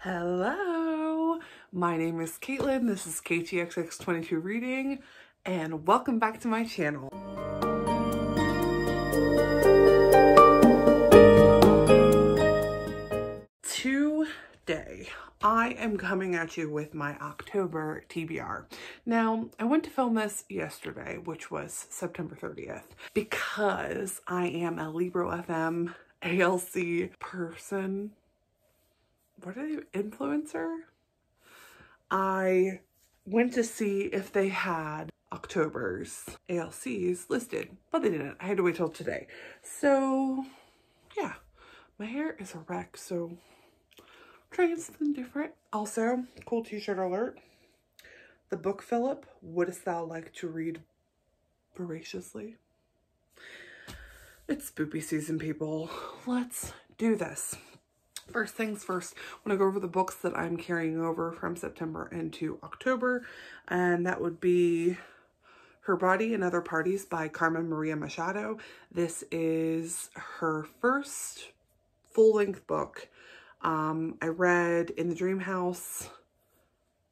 Hello, my name is Caitlin. This is KTXX22 Reading, and welcome back to my channel. Today, I am coming at you with my October TBR. Now, I went to film this yesterday, which was September 30th, because I am a Libro FM ALC person. What are they? Influencer? I went to see if they had October's ALCs listed, but they didn't. I had to wait till today. So, yeah, my hair is a wreck, so trying something different. Also, cool t-shirt alert. The book Philip, Wouldst Thou Like to Read Voraciously? It's spoopy season, people. Let's do this. First things first, I'm going to go over the books that I'm carrying over from September into October, and that would be Her Body and Other Parties by Carmen Maria Machado. This is her first full-length book. I read In the Dream House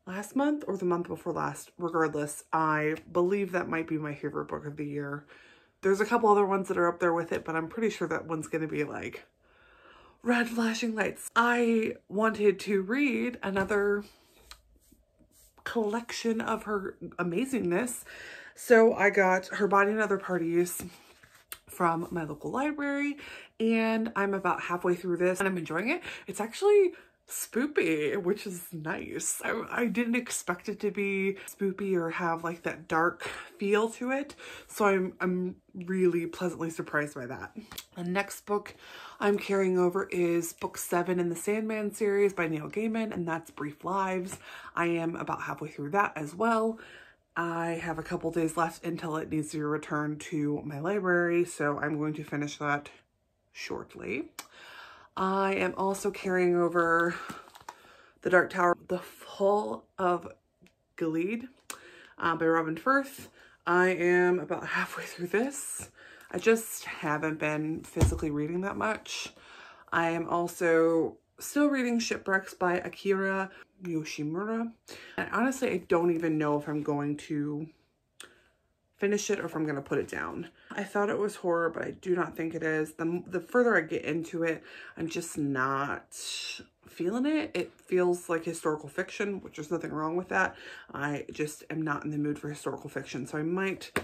last month or the month before last. Regardless, I believe that might be my favorite book of the year. There's a couple other ones that are up there with it, but I'm pretty sure that one's going to be like red flashing lights. I wanted to read another collection of her amazingness, so I got Her Body and Other Parties from my local library, and I'm about halfway through this and I'm enjoying it. It's actually spoopy, which is nice. I didn't expect it to be spoopy or have like that dark feel to it, so I'm really pleasantly surprised by that. The next book I'm carrying over is book 7 in the Sandman series by Neil Gaiman, and that's Brief Lives. I am about halfway through that as well. I have a couple days left until it needs to be returned to my library, so I'm going to finish that shortly. I am also carrying over The Dark Tower, The Fall of Gilead by Robin Firth. I am about halfway through this. I just haven't been physically reading that much. I am also still reading Shipwrecks by Akira Yoshimura. And honestly, I don't even know if I'm going to finish it or if I'm going to put it down. I thought it was horror, but I do not think it is. The further I get into it, I'm just not feeling it. It feels like historical fiction, which there's nothing wrong with that. I just am not in the mood for historical fiction, so I might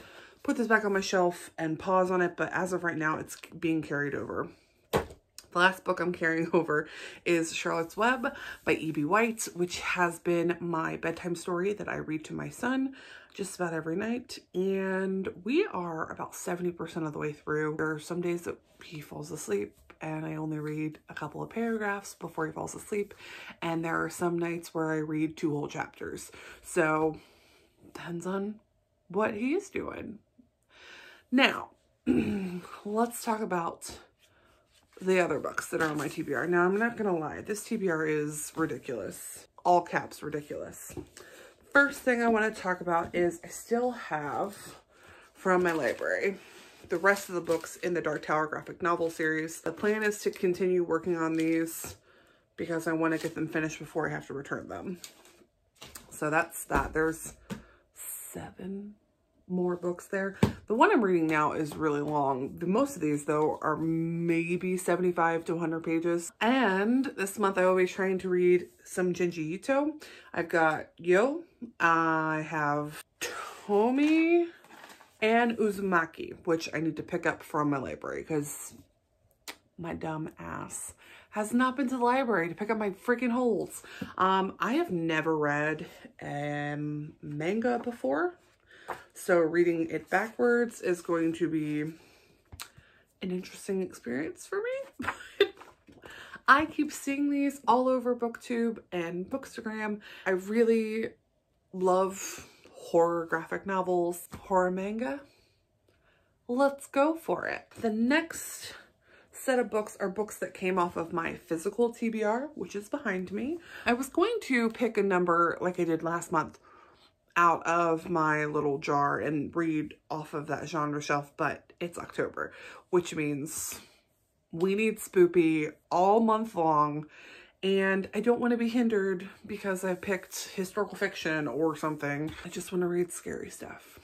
put this back on my shelf and pause on it, but as of right now, it's being carried over. The last book I'm carrying over is Charlotte's Web by E.B. White, which has been my bedtime story that I read to my son just about every night. And we are about 70% of the way through. There are some days that he falls asleep and I only read a couple of paragraphs before he falls asleep. And there are some nights where I read 2 whole chapters. So depends on what he's doing. Now, let's talk about the other books that are on my TBR. Now, I'm not gonna lie, this TBR is ridiculous. All caps ridiculous. First thing I want to talk about is I still have from my library the rest of the books in the Dark Tower graphic novel series. The plan is to continue working on these because I want to get them finished before I have to return them. So that's that. There's 7 more books there. The one I'm reading now is really long. Most of these though are maybe 75 to 100 pages. And this month I will be trying to read some Junji Ito. I've got Yo, I have Tomi, and UZUMAKI, which I need to pick up from my library because my dumb ass has not been to the library to pick up my freaking holds. I have never read manga before, so reading it backwards is going to be an interesting experience for me. I keep seeing these all over BookTube and Bookstagram. I really love horror graphic novels, horror manga. Let's go for it. The next set of books are books that came off of my physical TBR, which is behind me. I was going to pick a number like I did last month out of my little jar and read off of that genre shelf, but it's October, which means we need spoopy all month long, and I don't want to be hindered because I picked historical fiction or something. I just want to read scary stuff.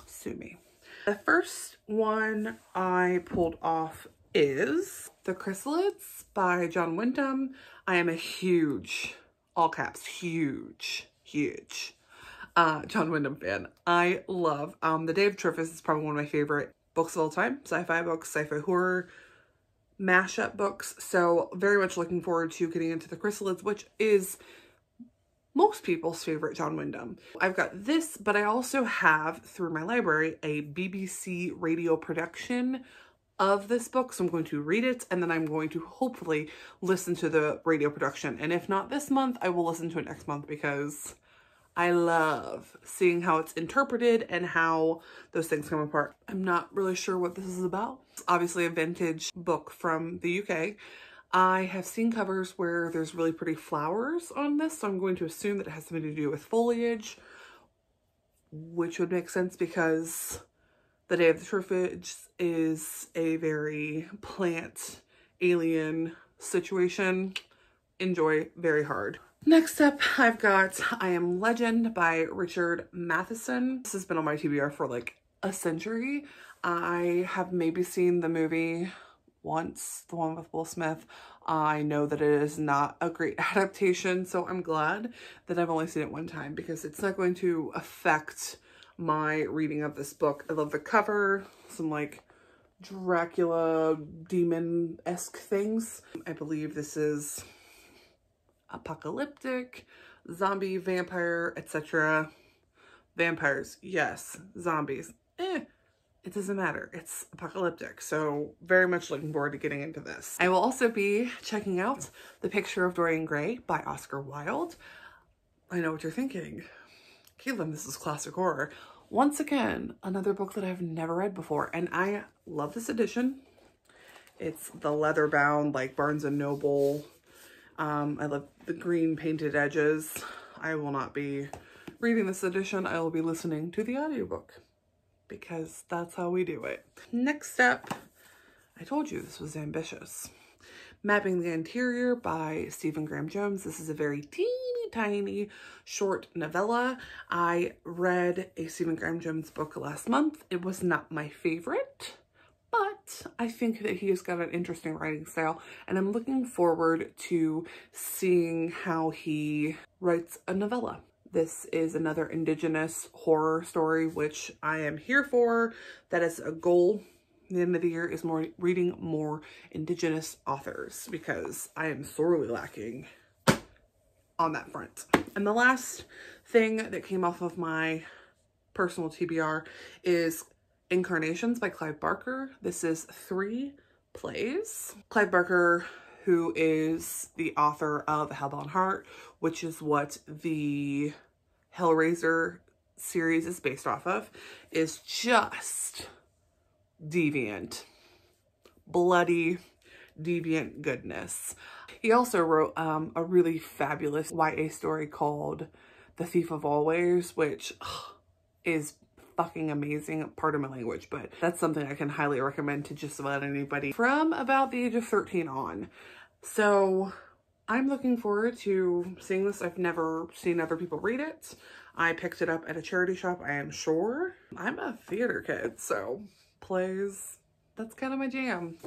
Sue me. The first one I pulled off is The Chrysalids by John Wyndham. I am a huge, all caps, huge John Wyndham fan. I love The Day of Triffus is probably one of my favorite books of all time. Sci-fi books, sci-fi horror, mashup books. So very much looking forward to getting into The Chrysalids, which is most people's favorite John Wyndham. I've got this, but I also have through my library a BBC radio production of this book. So I'm going to read it and then I'm going to hopefully listen to the radio production. And if not this month, I will listen to it next month because I love seeing how it's interpreted and how those things come apart. I'm not really sure what this is about. It's obviously a vintage book from the UK. I have seen covers where there's really pretty flowers on this, so I'm going to assume that it has something to do with foliage, which would make sense because The Day of the Triffus is a very plant alien situation. Enjoy very hard. Next up, I've got I Am Legend by Richard Matheson. This has been on my TBR for like a century. I have maybe seen the movie once, the one with Will Smith. I know that it is not a great adaptation, so I'm glad that I've only seen it one time because it's not going to affect my reading of this book. I love the cover, some like Dracula demon-esque things. I believe this is apocalyptic, zombie, vampire, etc. Vampires, yes. Zombies, it doesn't matter. It's apocalyptic. So very much looking forward to getting into this. I will also be checking out The Picture of Dorian Gray by Oscar Wilde. I know what you're thinking. Caitlin, this is classic horror. Once again, another book that I've never read before, and I love this edition. It's the leather bound, like Barnes & Noble. I love the green painted edges. I will not be reading this edition. I will be listening to the audiobook because that's how we do it. Next up, I told you this was ambitious. Mapping the Interior by Stephen Graham Jones. This is a very teeny tiny short novella. I read a Stephen Graham Jones book last month. It was not my favorite, but I think that he has got an interesting writing style, and I'm looking forward to seeing how he writes a novella. This is another Indigenous horror story, which I am here for. That is a goal at the end of the year, is reading more Indigenous authors because I am sorely lacking on that front. And the last thing that came off of my personal TBR is Incarnations by Clive Barker. This is 3 plays. Clive Barker, who is the author of Hellbound Heart, which is what the Hellraiser series is based off of, is just deviant, bloody, deviant goodness. He also wrote a really fabulous YA story called The Thief of Always, which is fucking amazing. Pardon my language, but that's something I can highly recommend to just about anybody from about the age of 13 on. So I'm looking forward to seeing this. I've never seen other people read it. I picked it up at a charity shop, I am sure. I'm a theater kid, so plays, that's kind of my jam.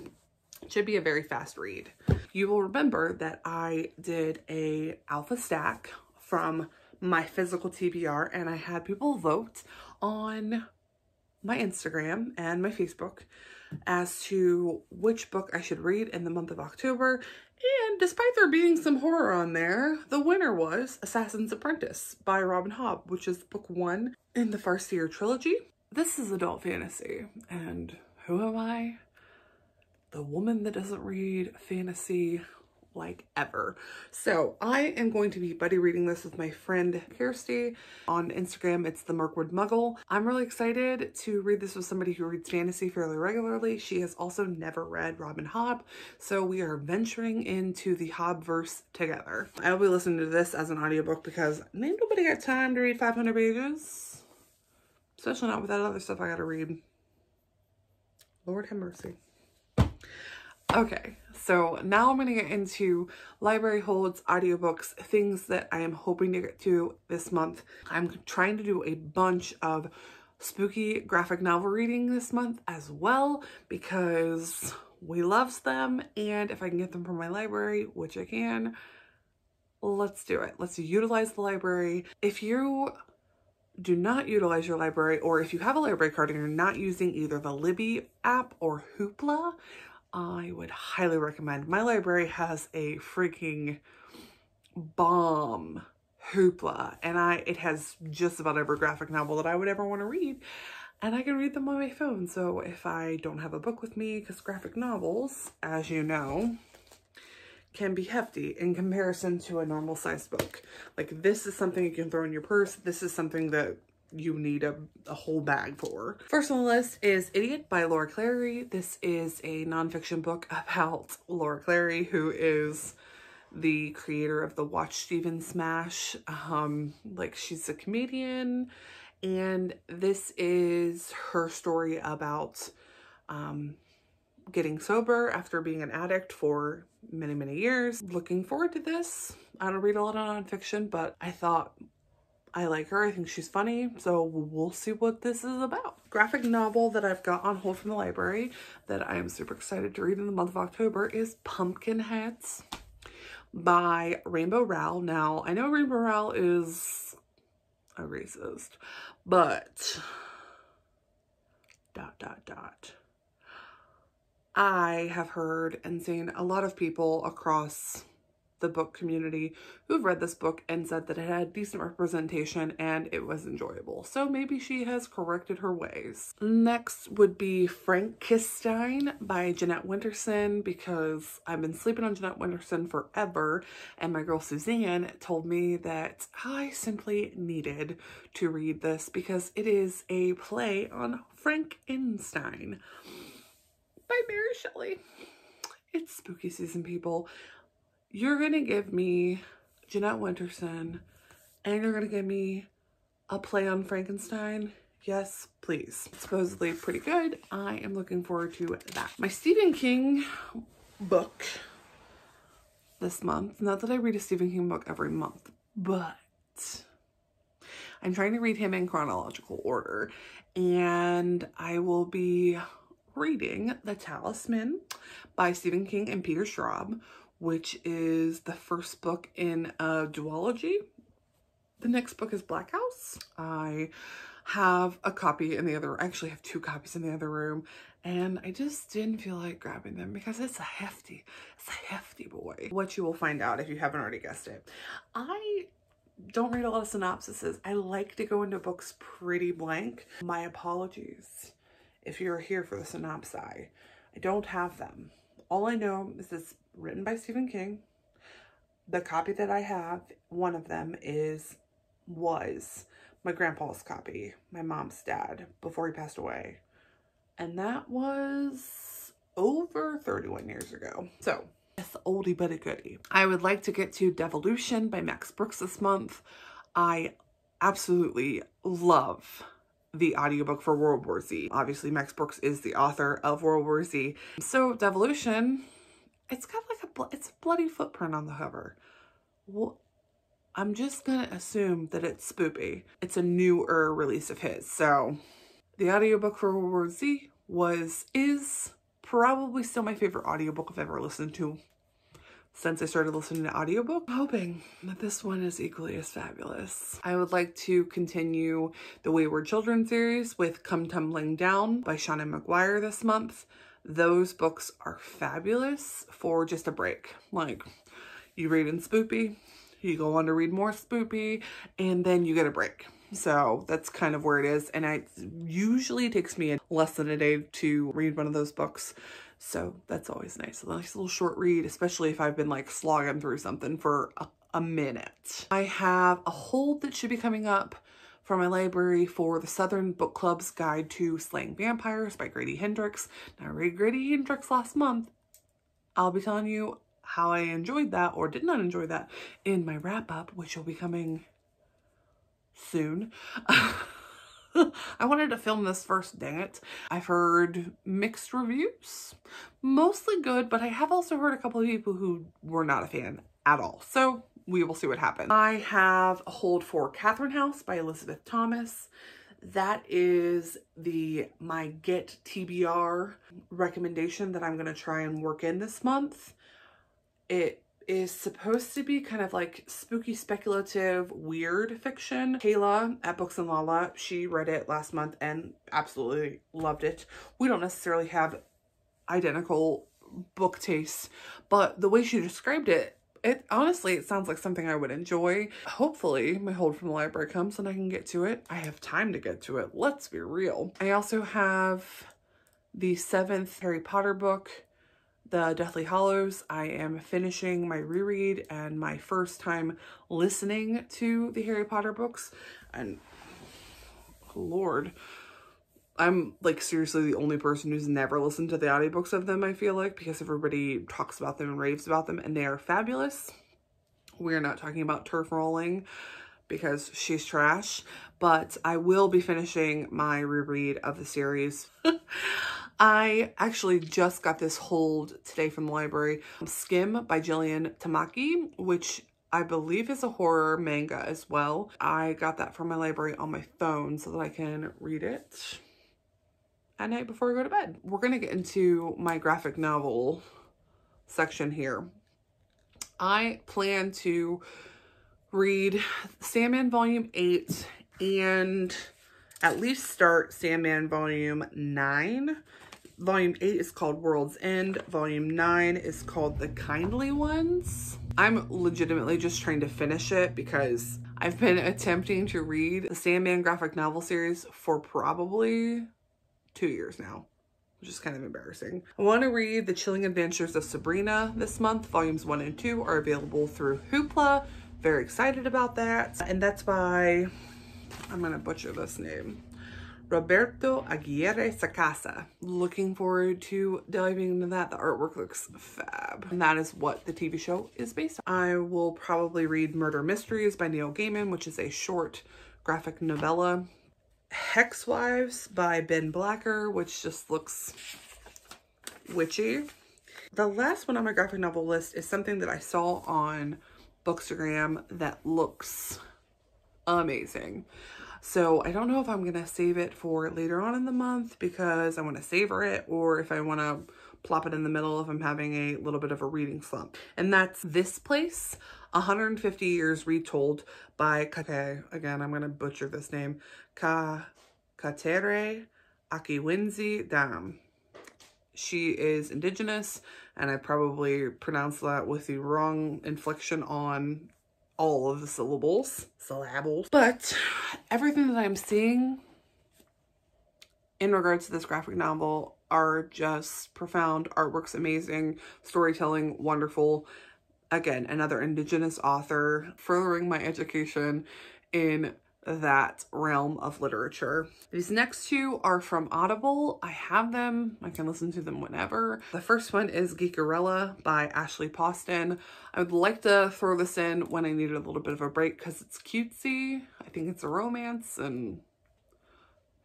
It should be a very fast read. You will remember that I did a alpha stack from my physical TBR, and I had people vote on my Instagram and my Facebook as to which book I should read in the month of October. And despite there being some horror on there, the winner was Assassin's Apprentice by Robin Hobb, which is book 1 in the Farseer trilogy. This is adult fantasy, and who am I? The woman that doesn't read fantasy like ever. So I am going to be buddy reading this with my friend Kirsty. On Instagram, it's the Mirkwood Muggle. I'm really excited to read this with somebody who reads fantasy fairly regularly. She has also never read Robin Hobb, so we are venturing into the Hobbverse together. I'll be listening to this as an audiobook because ain't nobody got time to read 500 pages, especially not with that other stuff I gotta read. Lord have mercy. Okay, so now I'm going to get into library holds, audiobooks, things that I am hoping to get to this month. I'm trying to do a bunch of spooky graphic novel reading this month as well because we loves them, and if I can get them from my library, which I can, let's do it. Let's utilize the library. If you do not utilize your library, or if you have a library card and you're not using either the Libby app or Hoopla, I would highly recommend. My library has a freaking bomb Hoopla, and it has just about every graphic novel that I would ever want to read, and I can read them on my phone. So if I don't have a book with me, because graphic novels, as you know, can be hefty in comparison to a normal sized book. Like, this is something you can throw in your purse. This is something that you need a whole bag for. First on the list is Idiot by Laura Clary. This is a nonfiction book about Laura Clary, who is the creator of the Watch Steven Smash. Like, she's a comedian, and this is her story about getting sober after being an addict for many, many years. Looking forward to this. I don't read a lot of nonfiction, but I thought I like her. I think she's funny, so we'll see what this is about. Graphic novel that I've got on hold from the library that I am super excited to read in the month of October is Pumpkinheads by Rainbow Rowell. Now, I know Rainbow Rowell is a racist, but ... I have heard and seen a lot of people across the book community who've read this book and said that it had decent representation and it was enjoyable. So maybe she has corrected her ways. Next would be Frankenstein by Jeanette Winterson, because I've been sleeping on Jeanette Winterson forever, and my girl Suzanne told me that I simply needed to read this because it is a play on Frankenstein by Mary Shelley. It's spooky season, people. You're gonna give me Jeanette Winterson and you're gonna give me a play on Frankenstein? Yes, please. It's supposedly pretty good. I am looking forward to that. My Stephen King book this month, not that I read a Stephen King book every month, but I'm trying to read him in chronological order, and I will be reading The Talisman by Stephen King and Peter Straub, which is the first book in a duology. The next book is Black House. I have a copy in the other, I actually have 2 copies in the other room, and I just didn't feel like grabbing them because it's a hefty boy. What you will find out if you haven't already guessed it. I don't read a lot of synopsises. I like to go into books pretty blank. My apologies if you're here for the synopsis. I don't have them. All I know is it's written by Stephen King. The copy that I have, one of them was my grandpa's copy, my mom's dad, before he passed away. And that was over 31 years ago. So it's oldie but a goodie. I would like to get to Devolution by Max Brooks this month. I absolutely love the audiobook for World War Z. Obviously, Max Brooks is the author of World War Z. So Devolution, it's got like it's a bloody footprint on the cover. Well, I'm just gonna assume that it's Spoopy. It's a newer release of his. So the audiobook for World War Z is probably still my favorite audiobook I've ever listened to since I started listening to audiobook. I'm hoping that this one is equally as fabulous. I would like to continue the Wayward Children series with Come Tumbling Down by Shauna McGuire this month. Those books are fabulous for just a break. Like, you read in Spoopy, you go on to read more Spoopy, and then you get a break. So that's kind of where it is. And it usually takes me less than a day to read one of those books. So that's always nice. A nice little short read, especially if I've been like slogging through something for a minute. I have a hold that should be coming up from my library for the Southern Book Club's Guide to Slaying Vampires by Grady Hendrix. Now, I read Grady Hendrix last month. I'll be telling you how I enjoyed that or did not enjoy that in my wrap up, which will be coming soon. I wanted to film this first, dang it. I've heard mixed reviews, mostly good, but I have also heard a couple of people who were not a fan at all. So we will see what happens. I have a hold for Catherine House by Elizabeth Thomas. That is my Get TBR recommendation that I'm going to try and work in this month. It is supposed to be kind of like spooky, speculative, weird fiction. Kayla at Books and Lala, she read it last month and absolutely loved it. We don't necessarily have identical book tastes, but the way she described it, honestly, it sounds like something I would enjoy. Hopefully my hold from the library comes and I can get to it. I have time to get to it, let's be real. I also have the 7th Harry Potter book, The Deathly Hallows. I am finishing my reread and my first time listening to the Harry Potter books. And Lord, I'm like seriously the only person who's never listened to the audiobooks of them, I feel like, because everybody talks about them and raves about them and they are fabulous. We're not talking about Turf Rolling because she's trash, but I will be finishing my reread of the series. I actually just got this hold today from the library. Skim by JEANETTE, which I believe is a horror manga as well. I got that from my library on my phone so that I can read it at night before I go to bed. We're gonna get into my graphic novel section here. I plan to read Sandman Volume 8 and at least start Sandman Volume 9. Volume 8 is called World's End. Volume 9 is called The Kindly Ones. I'm legitimately just trying to finish it because I've been attempting to read the Sandman graphic novel series for probably 2 years now, which is kind of embarrassing. I want to read The Chilling Adventures of Sabrina this month. Volumes 1 and 2 are available through Hoopla. Very excited about that. And that's by, I'm gonna butcher this name, Roberto Aguirre Sacasa. Looking forward to diving into that. The artwork looks fab. And that is what the TV show is based on. I will probably read Murder Mysteries by Neil Gaiman, which is a short graphic novella. Hex Wives by Ben Blacker, which just looks witchy. The last one on my graphic novel list is something that I saw on Bookstagram that looks amazing. So I don't know if I'm going to save it for later on in the month because I want to savor it, or if I want to plop it in the middle if I'm having a little bit of a reading slump. And that's This Place, 150 Years Retold by, okay, again, I'm going to butcher this name, Katere Akiwinzi Dam. She is indigenous, and I probably pronounced that with the wrong inflection on all of the syllables. But everything that I'm seeing in regards to this graphic novel are just profound. Artwork's amazing, storytelling wonderful. Again, another indigenous author, furthering my education in that realm of literature. These next two are from Audible. I have them. I can listen to them whenever. The first one is Geekerella by Ashley Poston. I would like to throw this in when I need a little bit of a break because it's cutesy. I think it's a romance, and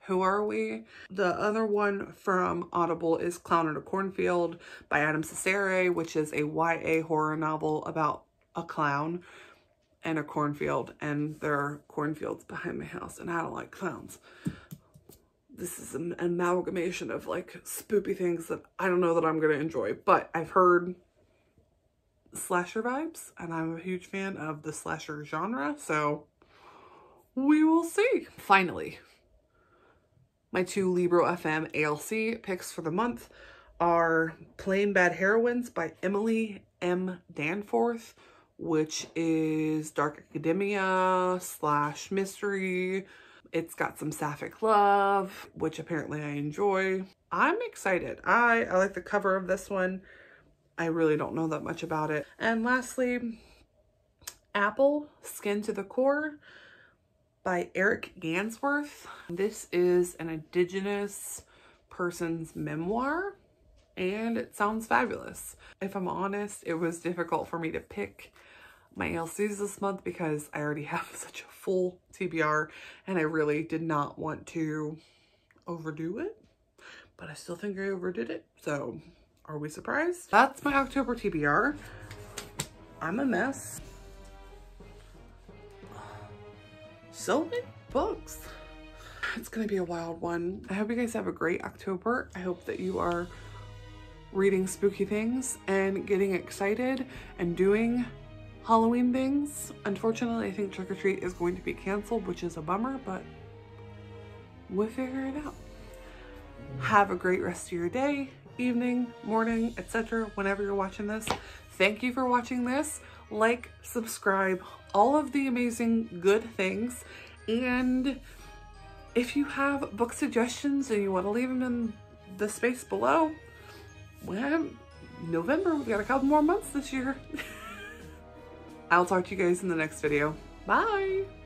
who are we? The other one from Audible is Clown in a Cornfield by Adam CESARE, which is a YA horror novel about a clown and a cornfield, and there are cornfields behind my house, and I don't like clowns. This is an amalgamation of like spoopy things that I don't know that I'm gonna enjoy, but I've heard slasher vibes, and I'm a huge fan of the slasher genre, so we will see. Finally, my two Libro FM ALC picks for the month are Plain Bad Heroines by Emily M. Danforth, which is dark academia / mystery. It's got some sapphic love, which apparently I enjoy. I'm excited. I like the cover of this one. I really don't know that much about it. And lastly, Apple, Skin to the Core by Eric Gansworth. This is an indigenous person's memoir, and it sounds fabulous. If I'm honest, it was difficult for me to pick my ALCs this month because I already have such a full TBR and I really did not want to overdo it, but I still think I overdid it. So are we surprised? That's my October TBR. I'm a mess. So many books. It's gonna be a wild one. I hope you guys have a great October. I hope that you are reading spooky things and getting excited and doing Halloween things. Unfortunately, I think Trick or Treat is going to be canceled, which is a bummer, but we'll figure it out. Have a great rest of your day, evening, morning, etc. whenever you're watching this. Thank you for watching this. Like, subscribe, all of the amazing good things. And if you have book suggestions and you want to leave them in the space below, well, November, we've got a couple more months this year. I'll talk to you guys in the next video. Bye!